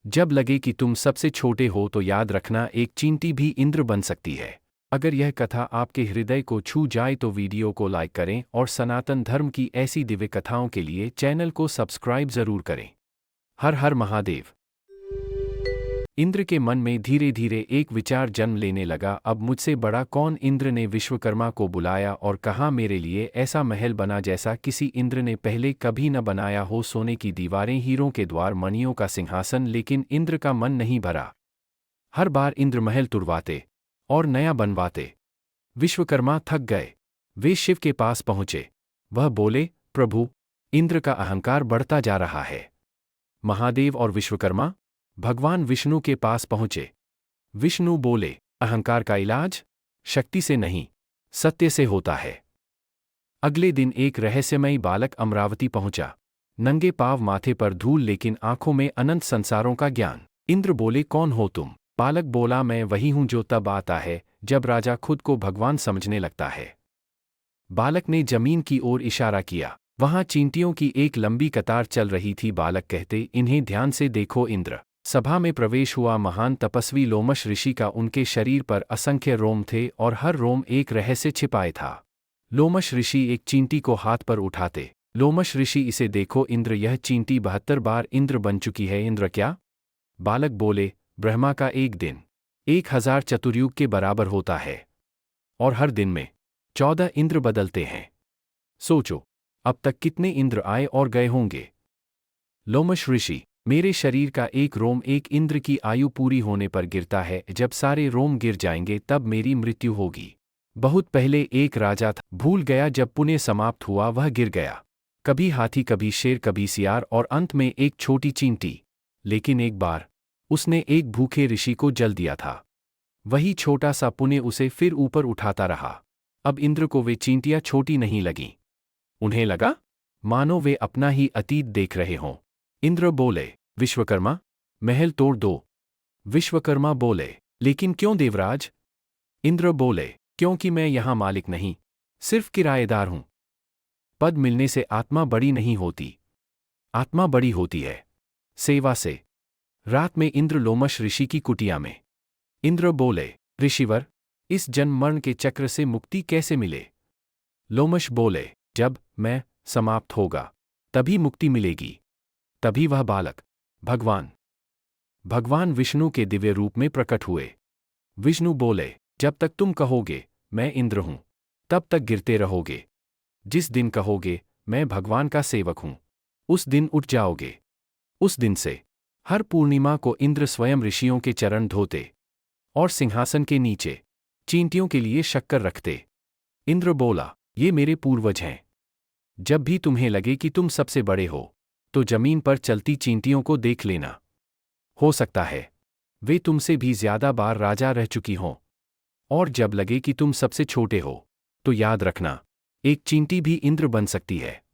जब लगे कि तुम सबसे छोटे हो तो याद रखना, एक चींटी भी इंद्र बन सकती है। अगर यह कथा आपके हृदय को छू जाए तो वीडियो को लाइक करें और सनातन धर्म की ऐसी दिव्य कथाओं के लिए चैनल को सब्सक्राइब जरूर करें। हर हर महादेव। इंद्र के मन में धीरे धीरे एक विचार जन्म लेने लगा, अब मुझसे बड़ा कौन। इंद्र ने विश्वकर्मा को बुलाया और कहा, मेरे लिए ऐसा महल बना जैसा किसी इंद्र ने पहले कभी न बनाया हो, सोने की दीवारें, हीरों के द्वार, मणियों का सिंहासन। लेकिन इंद्र का मन नहीं भरा। हर बार इंद्र महल तुड़वाते और नया बनवाते। विश्वकर्मा थक गए। वे शिव के पास पहुंचे। वह बोले, प्रभु, इंद्र का अहंकार बढ़ता जा रहा है। महादेव और विश्वकर्मा भगवान विष्णु के पास पहुंचे। विष्णु बोले, अहंकार का इलाज शक्ति से नहीं, सत्य से होता है। अगले दिन एक रहस्यमयी बालक अमरावती पहुंचा। नंगे पांव, माथे पर धूल, लेकिन आंखों में अनंत संसारों का ज्ञान। इंद्र बोले, कौन हो तुम? बालक बोला, मैं वही हूं जो तब आता है जब राजा खुद को भगवान समझने लगता है। बालक ने जमीन की ओर इशारा किया। वहां चींटियों की एक लंबी कतार चल रही थी। बालक कहते, इन्हें ध्यान से देखो। इंद्र सभा में प्रवेश हुआ। महान तपस्वी लोमश ऋषि का उनके शरीर पर असंख्य रोम थे और हर रोम एक रहस्य छिपाए था। लोमश ऋषि एक चींटी को हाथ पर उठाते। लोमश ऋषि, इसे देखो इंद्र, यह चींटी 72 बार इंद्र बन चुकी है। इंद्र क्या? बालक बोले, ब्रह्मा का एक दिन 1000 चतुर्युग के बराबर होता है और हर दिन में 14 इंद्र बदलते हैं। सोचो, अब तक कितने इंद्र आए और गए होंगे। लोमश ऋषि, मेरे शरीर का एक रोम एक इंद्र की आयु पूरी होने पर गिरता है। जब सारे रोम गिर जाएंगे तब मेरी मृत्यु होगी। बहुत पहले एक राजा था, भूल गया जब पुण्य समाप्त हुआ वह गिर गया। कभी हाथी, कभी शेर, कभी सियार और अंत में एक छोटी चींटी। लेकिन एक बार उसने एक भूखे ऋषि को जल दिया था। वही छोटा सा पुण्य उसे फिर ऊपर उठाता रहा। अब इंद्र को वे चींटियां छोटी नहीं लगीं। उन्हें लगा मानो वे अपना ही अतीत देख रहे हों। इंद्र बोले, विश्वकर्मा, महल तोड़ दो। विश्वकर्मा बोले, लेकिन क्यों देवराज? इंद्र बोले, क्योंकि मैं यहां मालिक नहीं, सिर्फ किराएदार हूं। पद मिलने से आत्मा बड़ी नहीं होती, आत्मा बड़ी होती है सेवा से। रात में इंद्र लोमश ऋषि की कुटिया में। इंद्र बोले, ऋषिवर, इस जन्म मरण के चक्र से मुक्ति कैसे मिले? लोमश बोले, जब मैं समाप्त होगा तभी मुक्ति मिलेगी। तभी वह बालक भगवान विष्णु के दिव्य रूप में प्रकट हुए। विष्णु बोले, जब तक तुम कहोगे मैं इंद्र हूं तब तक गिरते रहोगे। जिस दिन कहोगे मैं भगवान का सेवक हूं, उस दिन उठ जाओगे। उस दिन से हर पूर्णिमा को इंद्र स्वयं ऋषियों के चरण धोते और सिंहासन के नीचे चींटियों के लिए शक्कर रखते। इंद्र बोला, ये मेरे पूर्वज हैं। जब भी तुम्हें लगे कि तुम सबसे बड़े हो तो जमीन पर चलती चींटियों को देख लेना। हो सकता है वे तुमसे भी ज्यादा बार राजा रह चुकी हों। और जब लगे कि तुम सबसे छोटे हो तो याद रखना, एक चींटी भी इंद्र बन सकती है।